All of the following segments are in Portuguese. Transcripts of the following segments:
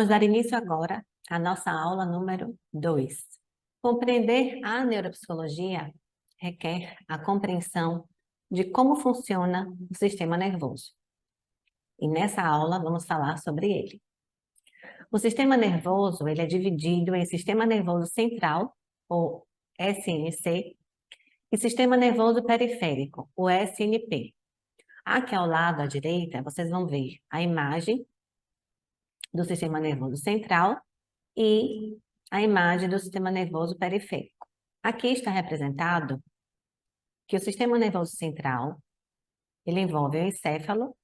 Vamos dar início agora à nossa aula número 2. Compreender a neuropsicologia requer a compreensão de como funciona o sistema nervoso. E nessa aula vamos falar sobre ele. O sistema nervoso ele é dividido em sistema nervoso central, ou SNC, e sistema nervoso periférico, o SNP. Aqui ao lado, à direita, vocês vão ver a imagem do sistema nervoso central e a imagem do sistema nervoso periférico. Aqui está representado que o sistema nervoso central, ele envolve o encéfalo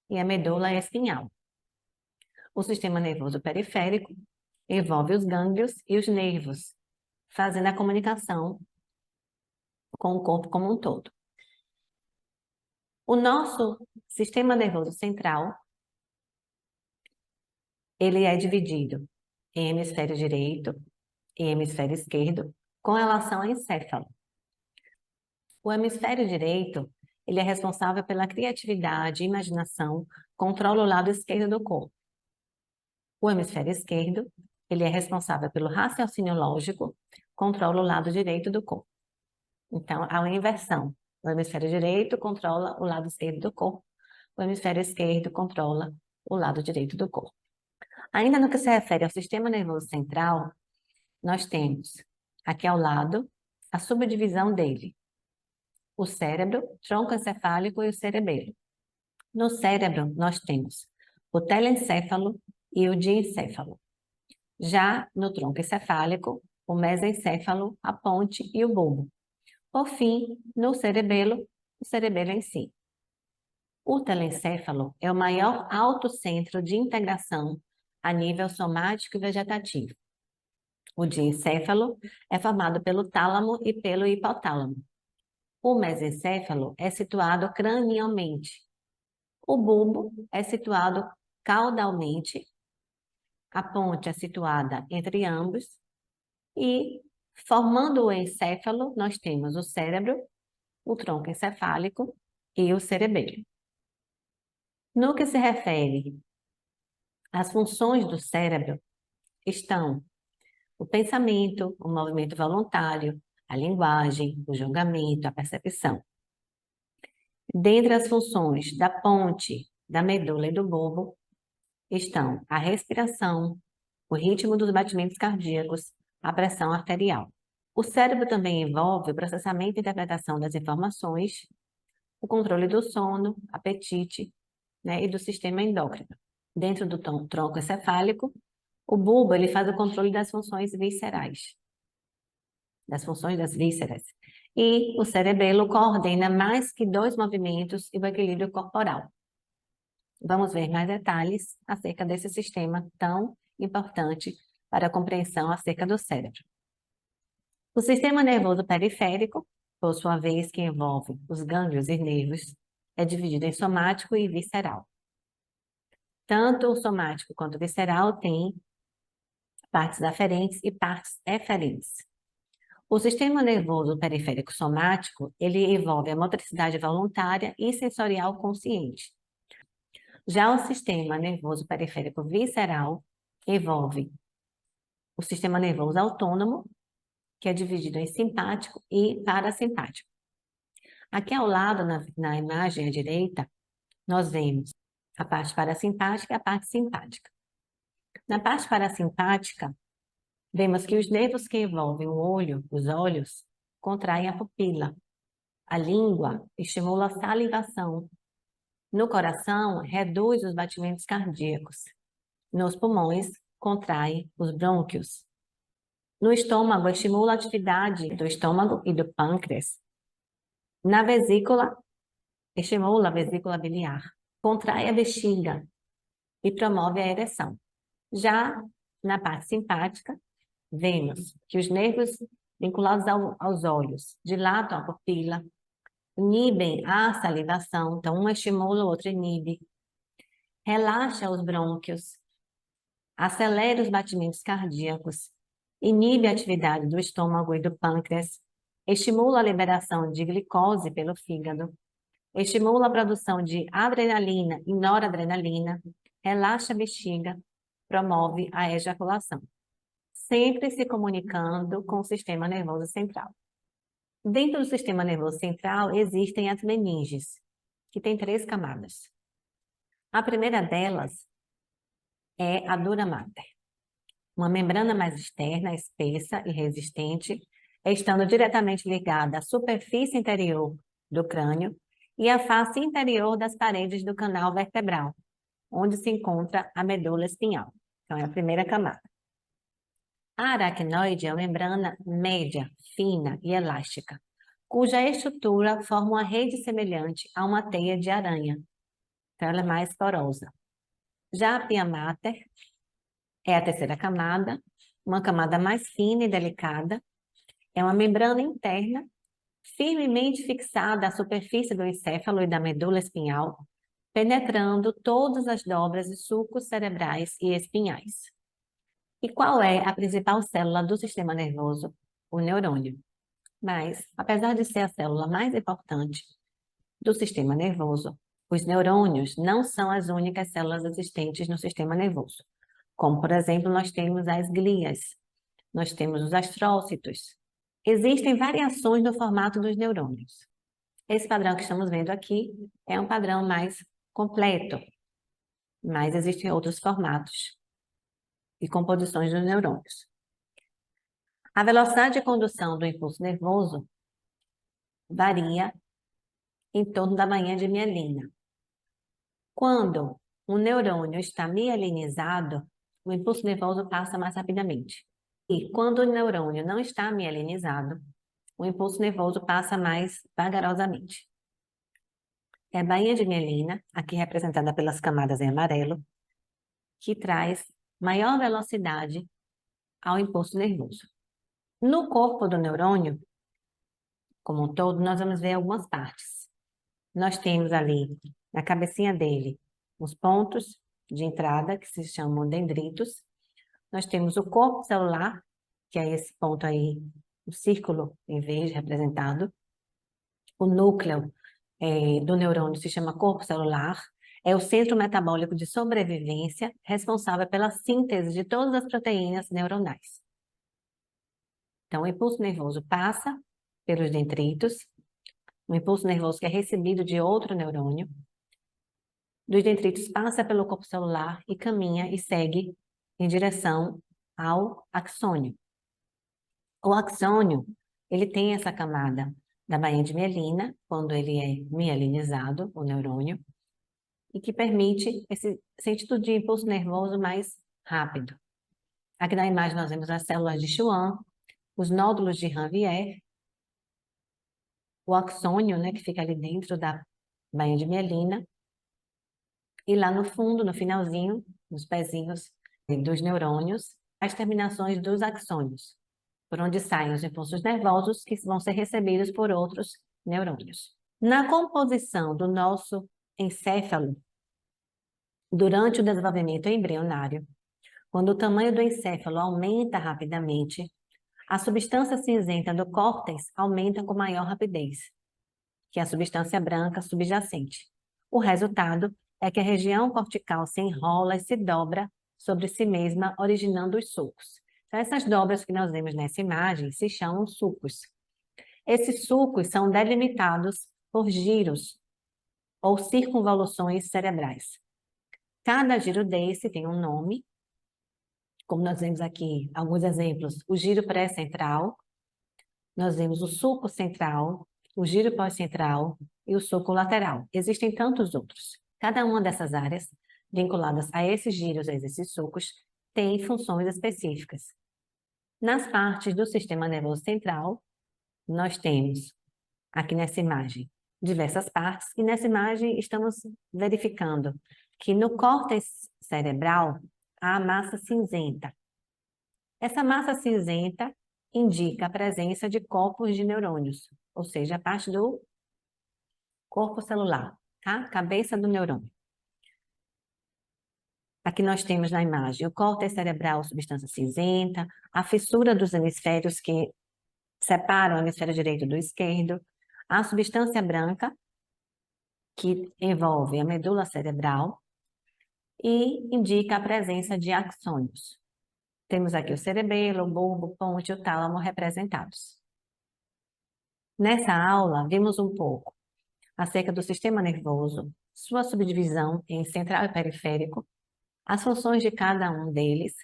e a medula espinhal. O sistema nervoso periférico envolve os gânglios e os nervos, fazendo a comunicação com o corpo como um todo. O nosso sistema nervoso central, ele é dividido em hemisfério direito e hemisfério esquerdo com relação ao encéfalo. O hemisfério direito, ele é responsável pela criatividade e imaginação, controla o lado esquerdo do corpo. O hemisfério esquerdo, ele é responsável pelo raciocínio lógico, controla o lado direito do corpo. Então, há uma inversão. O hemisfério direito controla o lado esquerdo do corpo, o hemisfério esquerdo controla o lado direito do corpo. Ainda no que se refere ao sistema nervoso central, nós temos aqui ao lado a subdivisão dele. O cérebro, tronco encefálico e o cerebelo. No cérebro, nós temos o telencéfalo e o diencéfalo. Já no tronco encefálico, o mesencéfalo, a ponte e o bulbo. Por fim, no cerebelo, o cerebelo em si. O telencéfalo é o maior autocentro de integração a nível somático e vegetativo. O diencéfalo é formado pelo tálamo e pelo hipotálamo. O mesencéfalo é situado cranialmente. O bulbo é situado caudalmente. A ponte é situada entre ambos. E, formando o encéfalo, nós temos o cérebro, o tronco encefálico e o cerebelo. No que se refere às funções do cérebro, estão o pensamento, o movimento voluntário, a linguagem, o julgamento, a percepção. Dentre as funções da ponte, da medula e do bulbo, estão a respiração, o ritmo dos batimentos cardíacos, a pressão arterial. O cérebro também envolve o processamento e interpretação das informações, o controle do sono, apetite, e do sistema endócrino. Dentro do tronco encefálico, o bulbo ele faz o controle das funções viscerais, das funções das vísceras. E o cerebelo coordena mais que 2 movimentos e o equilíbrio corporal. Vamos ver mais detalhes acerca desse sistema tão importante para a compreensão acerca do cérebro. O sistema nervoso periférico, por sua vez, que envolve os gânglios e nervos, é dividido em somático e visceral. Tanto o somático quanto o visceral têm partes aferentes e partes eferentes. O sistema nervoso periférico somático, ele envolve a motricidade voluntária e sensorial consciente. Já o sistema nervoso periférico visceral envolve o sistema nervoso autônomo, que é dividido em simpático e parasimpático. Aqui ao lado, na imagem à direita, nós vemos a parte parasimpática e a parte simpática. Na parte parasimpática, vemos que os nervos que envolvem o olho, os olhos, contraem a pupila. A língua estimula a salivação. No coração, reduz os batimentos cardíacos. Nos pulmões, contrai os brônquios. No estômago, estimula a atividade do estômago e do pâncreas. Na vesícula, estimula a vesícula biliar. Contrai a bexiga e promove a ereção. Já na parte simpática, vemos que os nervos vinculados aos olhos dilatam a pupila, inibem a salivação, então um estimula, o outro inibe, relaxa os brônquios, acelera os batimentos cardíacos, inibe a atividade do estômago e do pâncreas, estimula a liberação de glicose pelo fígado, estimula a produção de adrenalina e noradrenalina, relaxa a bexiga, promove a ejaculação, sempre se comunicando com o sistema nervoso central. Dentro do sistema nervoso central existem as meninges, que tem 3 camadas. A primeira delas é a dura mater, uma membrana mais externa, espessa e resistente, estando diretamente ligada à superfície interior do crânio e à face interior das paredes do canal vertebral, onde se encontra a medula espinhal. Então, é a primeira camada. A aracnoide é uma membrana média, fina e elástica, cuja estrutura forma uma rede semelhante a uma teia de aranha. Então, ela é mais porosa. Já a pia mater é a terceira camada, uma camada mais fina e delicada. É uma membrana interna, firmemente fixada à superfície do encéfalo e da medula espinhal, penetrando todas as dobras e sulcos cerebrais e espinhais. E qual é a principal célula do sistema nervoso? O neurônio. Mas, apesar de ser a célula mais importante do sistema nervoso, os neurônios não são as únicas células existentes no sistema nervoso. Como, por exemplo, nós temos as glias, nós temos os astrócitos. Existem variações no formato dos neurônios. Esse padrão que estamos vendo aqui é um padrão mais completo, mas existem outros formatos e composições dos neurônios. A velocidade de condução do impulso nervoso varia em torno da manhã de mielina. Quando um neurônio está mielinizado, o impulso nervoso passa mais rapidamente. E quando o neurônio não está mielinizado, o impulso nervoso passa mais vagarosamente. É a bainha de mielina, aqui representada pelas camadas em amarelo, que traz maior velocidade ao impulso nervoso. No corpo do neurônio, como um todo, nós vamos ver algumas partes. Nós temos ali, na cabecinha dele, os pontos de entrada, que se chamam dendritos. Nós temos o corpo celular, que é esse ponto aí, o círculo em verde representado. O núcleo do neurônio se chama corpo celular. É o centro metabólico de sobrevivência, responsável pela síntese de todas as proteínas neuronais. Então, o impulso nervoso passa pelos dendritos, o impulso nervoso que é recebido de outro neurônio, dos dendritos passa pelo corpo celular e caminha e segue em direção ao axônio. O axônio, ele tem essa camada da bainha de mielina, quando ele é mielinizado, o neurônio, e que permite esse sentido de impulso nervoso mais rápido. Aqui na imagem nós vemos as células de Schwann, os nódulos de Ranvier, o axônio, né, que fica ali dentro da bainha de mielina, e lá no fundo, no finalzinho, nos pezinhos dos neurônios, as terminações dos axônios, por onde saem os impulsos nervosos que vão ser recebidos por outros neurônios. Na composição do nosso encéfalo, durante o desenvolvimento embrionário, quando o tamanho do encéfalo aumenta rapidamente, a substância cinzenta do córtex aumenta com maior rapidez, que é a substância branca subjacente. O resultado é que a região cortical se enrola e se dobra sobre si mesma, originando os sulcos. Então, essas dobras que nós vemos nessa imagem se chamam sulcos. Esses sulcos são delimitados por giros ou circunvoluções cerebrais. Cada giro desse tem um nome, como nós vemos aqui alguns exemplos, o giro pré-central, nós vemos o sulco central, o giro pós-central e o sulco lateral. Existem tantos outros. Cada uma dessas áreas, vinculadas a esses giros, a esses sulcos, tem funções específicas. Nas partes do sistema nervoso central, nós temos, aqui nessa imagem, diversas partes, e nessa imagem estamos verificando que no córtex cerebral há massa cinzenta. Essa massa cinzenta indica a presença de corpos de neurônios, ou seja, a parte do corpo celular, tá? Cabeça do neurônio. Aqui nós temos na imagem o córtex cerebral, substância cinzenta, a fissura dos hemisférios que separam o hemisfério direito do esquerdo, a substância branca, que envolve a medula cerebral, e indica a presença de axônios. Temos aqui o cerebelo, o bulbo, ponte e o tálamo representados. Nessa aula, vimos um pouco acerca do sistema nervoso, sua subdivisão em central e periférico, as funções de cada um deles,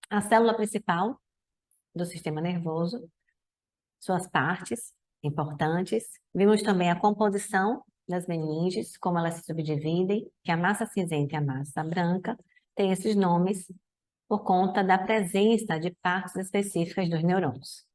a célula principal do sistema nervoso, suas partes importantes. Vimos também a composição das meninges, como elas se subdividem, que a massa cinzenta e a massa branca têm esses nomes por conta da presença de partes específicas dos neurônios.